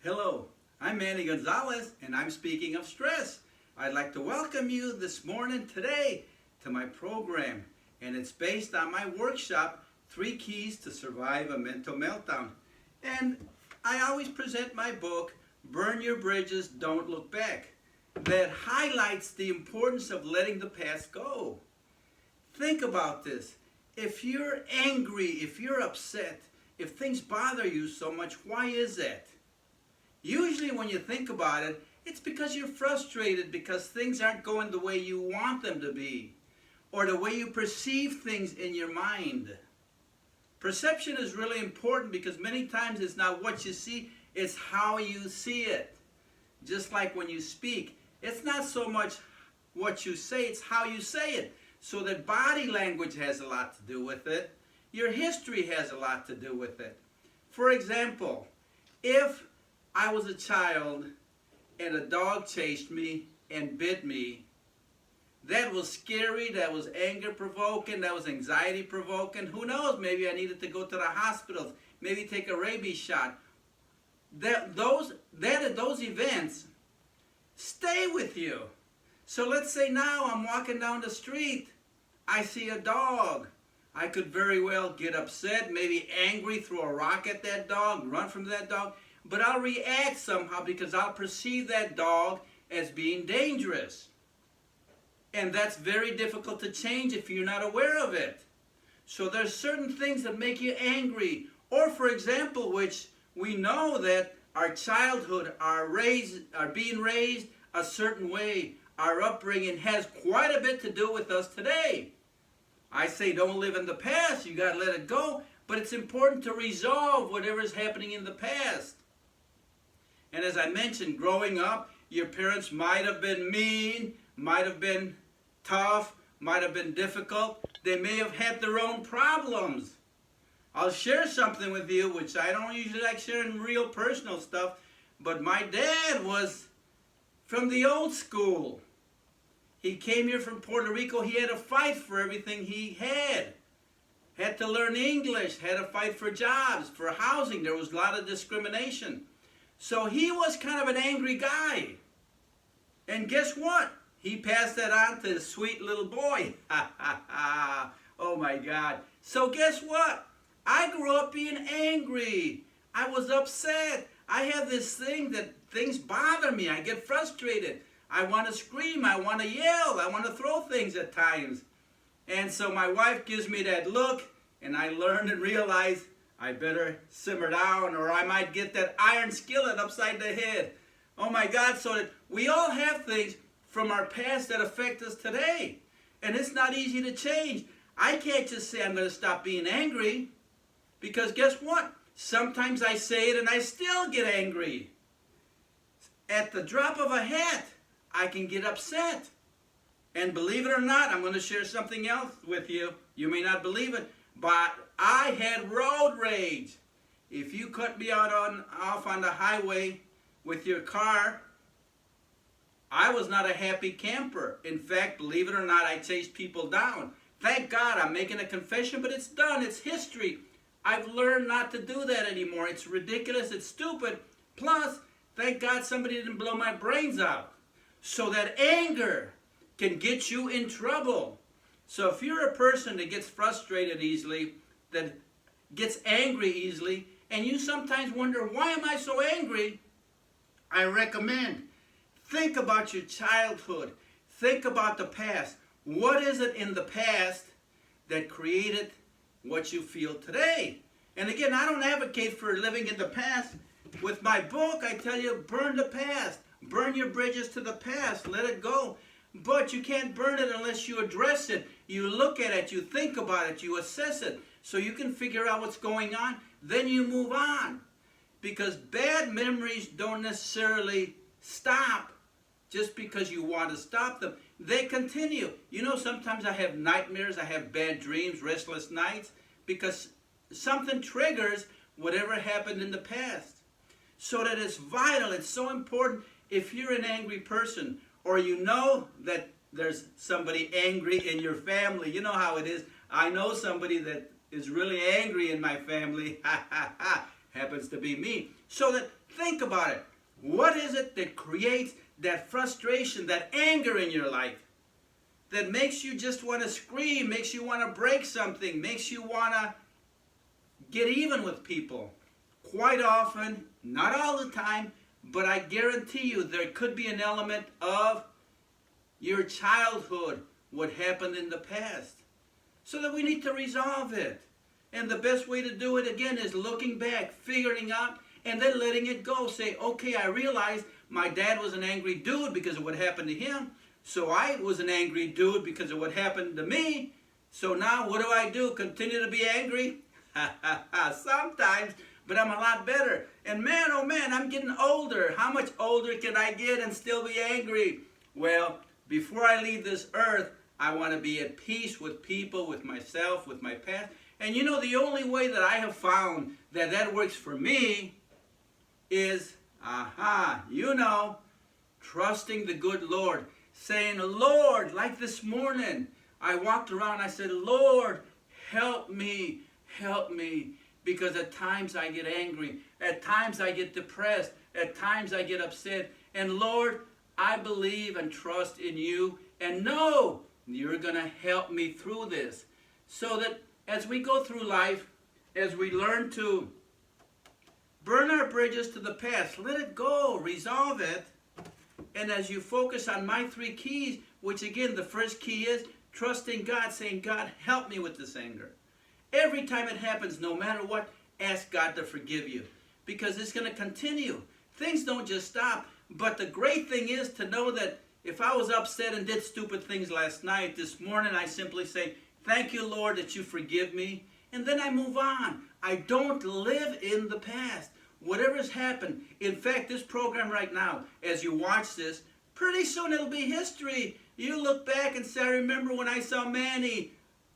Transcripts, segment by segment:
Hello, I'm Manny Gonzales, and I'm speaking of stress. I'd like to welcome you this morning, today, to my program, and it's based on my workshop, 3 Keys to Survive a Mental Meltdown. And I always present my book, Burn Your Bridges, Don't Look Back, that highlights the importance of letting the past go. Think about this. If you're angry, if you're upset, if things bother you so much, why is that? Usually when you think about it, it's because you're frustrated because things aren't going the way you want them to be, or the way you perceive things in your mind. Perception is really important because many times it's not what you see, it's how you see it. Just like when you speak, it's not so much what you say, it's how you say it. So that body language has a lot to do with it. Your history has a lot to do with it. For example, if I was a child and a dog chased me and bit me, that was scary, that was anger provoking, that was anxiety provoking. Who knows, maybe I needed to go to the hospital, maybe take a rabies shot. Those events stay with you. So let's say now I'm walking down the street, I see a dog. I could very well get upset, maybe angry, throw a rock at that dog, run from that dog. But I'll react somehow because I'll perceive that dog as being dangerous. And that's very difficult to change if you're not aware of it. So there's certain things that make you angry. Or for example, which we know that our childhood, are being raised a certain way. Our upbringing has quite a bit to do with us today. I say don't live in the past, you got to let it go. But it's important to resolve whatever is happening in the past. And as I mentioned, growing up, your parents might have been mean, might have been tough, might have been difficult. They may have had their own problems. I'll share something with you, which I don't usually like sharing real personal stuff, but my dad was from the old school. He came here from Puerto Rico. He had to fight for everything he had. Had to learn English, had to fight for jobs, for housing. There was a lot of discrimination. So he was kind of an angry guy. And guess what? He passed that on to his sweet little boy. Oh my God. So guess what? I grew up being angry. I was upset. I have this thing that things bother me. I get frustrated. I want to scream. I want to yell. I want to throw things at times. And so my wife gives me that look, and I learn and realize I better simmer down or I might get that iron skillet upside the head. Oh my God, so that we all have things from our past that affect us today. And it's not easy to change. I can't just say I'm going to stop being angry because guess what? Sometimes I say it and I still get angry. At the drop of a hat, I can get upset. And believe it or not, I'm going to share something else with you. You may not believe it, but I had road rage. If you cut me out off on the highway with your car, I was not a happy camper. In fact, believe it or not, I chased people down. Thank God I'm making a confession, but it's done. It's history. I've learned not to do that anymore. It's ridiculous. It's stupid. Plus, thank God somebody didn't blow my brains out. So that anger can get you in trouble. So if you're a person that gets frustrated easily, that gets angry easily, and you sometimes wonder, why am I so angry? I recommend, think about your childhood. Think about the past. What is it in the past that created what you feel today? And again, I don't advocate for living in the past. With my book, I tell you, burn the past. Burn your bridges to the past. Let it go. But you can't burn it unless you address it. You look at it, you think about it, you assess it, so you can figure out what's going on. Then you move on. Because bad memories don't necessarily stop just because you want to stop them. They continue. You know, sometimes I have nightmares, I have bad dreams, restless nights, because something triggers whatever happened in the past. So that it's vital, it's so important. If you're an angry person, or you know that there's somebody angry in your family, you know how it is. I know somebody that is really angry in my family. happens to be me. So that, think about it. What is it that creates that frustration, that anger in your life? That makes you just want to scream, makes you want to break something, makes you want to get even with people. Quite often, not all the time, but I guarantee you there could be an element of your childhood, what happened in the past. So that we need to resolve it. And the best way to do it, again, is looking back, figuring out, and then letting it go. Say, okay, I realized my dad was an angry dude because of what happened to him. So I was an angry dude because of what happened to me. So now what do? Continue to be angry? Sometimes, but I'm a lot better. And man, oh man, I'm getting older. How much older can I get and still be angry? Well, before I leave this earth, I want to be at peace with people, with myself, with my past. And you know, the only way that I have found that that works for me is, trusting the good Lord. Saying, Lord, like this morning, I walked around, I said, Lord, help me, help me. Because at times I get angry. At times I get depressed. At times I get upset. And Lord, I believe and trust in you. And know you're going to help me through this. So that as we go through life, as we learn to burn our bridges to the past, let it go, resolve it. And as you focus on my 3 keys, which again, the first key is trusting God, saying, God, help me with this anger. Every time it happens, no matter what, ask God to forgive you. Because it's going to continue. Things don't just stop. But the great thing is to know that if I was upset and did stupid things last night, this morning I simply say, thank you, Lord, that you forgive me. And then I move on. I don't live in the past. Whatever's happened. In fact, this program right now, as you watch this, pretty soon it'll be history. You look back and say, I remember when I saw Manny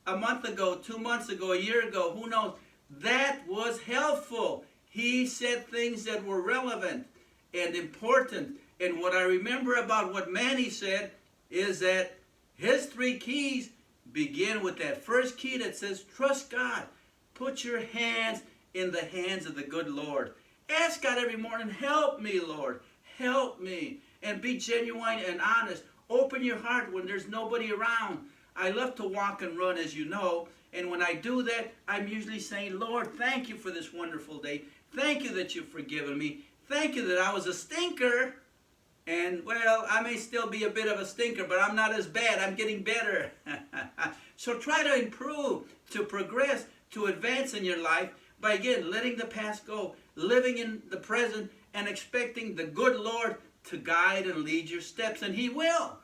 a month ago, 2 months ago, a year ago, who knows. That was helpful. He said things that were relevant and important. And what I remember about what Manny said is that his 3 keys begin with that first key that says, trust God. Put your hands in the hands of the good Lord. Ask God every morning, help me, Lord, help me. And be genuine and honest. Open your heart when there's nobody around. I love to walk and run, as you know. And when I do that, I'm usually saying, Lord, thank you for this wonderful day. Thank you that you've forgiven me. Thank you that I was a stinker. And, well, I may still be a bit of a stinker, but I'm not as bad. I'm getting better. So try to improve, to progress, to advance in your life by, again, letting the past go, living in the present, and expecting the good Lord to guide and lead your steps. And He will.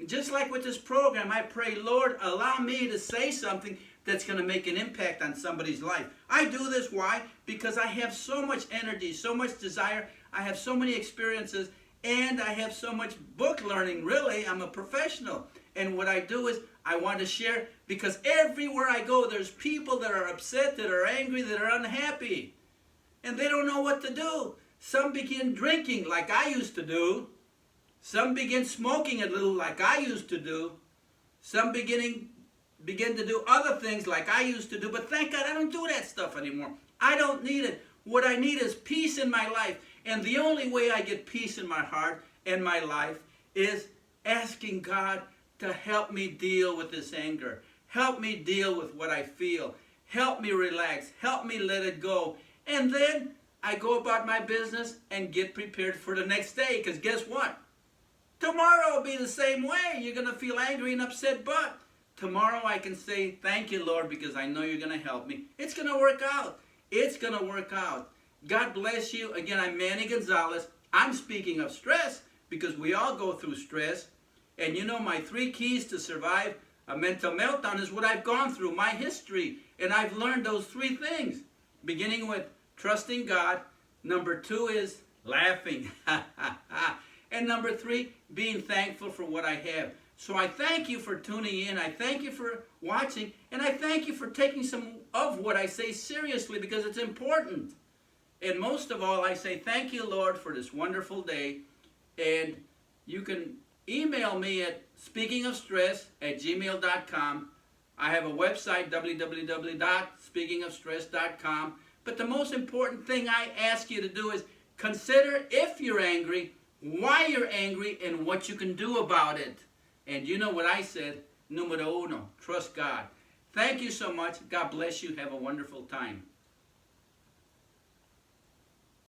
Just like with this program, I pray, Lord, allow me to say something that's going to make an impact on somebody's life. I do this, why? Because I have so much energy, so much desire. I have so many experiences, and I have so much book learning, really. I'm a professional. And what I do is I want to share, because everywhere I go, there's people that are upset, that are angry, that are unhappy. And they don't know what to do. Some begin drinking like I used to do. Some begin smoking a little like I used to do. Some begin to do other things like I used to do. But thank God I don't do that stuff anymore. I don't need it. What I need is peace in my life. And the only way I get peace in my heart and my life is asking God to help me deal with this anger. Help me deal with what I feel. Help me relax. Help me let it go. And then I go about my business and get prepared for the next day. Because guess what? Tomorrow will be the same way. You're going to feel angry and upset, but tomorrow I can say, thank you, Lord, because I know you're going to help me. It's going to work out. It's going to work out. God bless you. Again, I'm Manny Gonzales. I'm speaking of stress because we all go through stress. And you know, my 3 keys to survive a mental meltdown is what I've gone through, my history. And I've learned those 3 things, beginning with trusting God. Number 2 is laughing. And number 3, being thankful for what I have. So I thank you for tuning in. I thank you for watching. And I thank you for taking some of what I say seriously because it's important. And most of all, I say thank you, Lord, for this wonderful day. And you can email me at speakingofstress@gmail.com. I have a website, www.speakingofstress.com. But the most important thing I ask you to do is consider, if you're angry, why you're angry and what you can do about it. And you know what I said, numero uno, trust God. Thank you so much. God bless you. Have a wonderful time.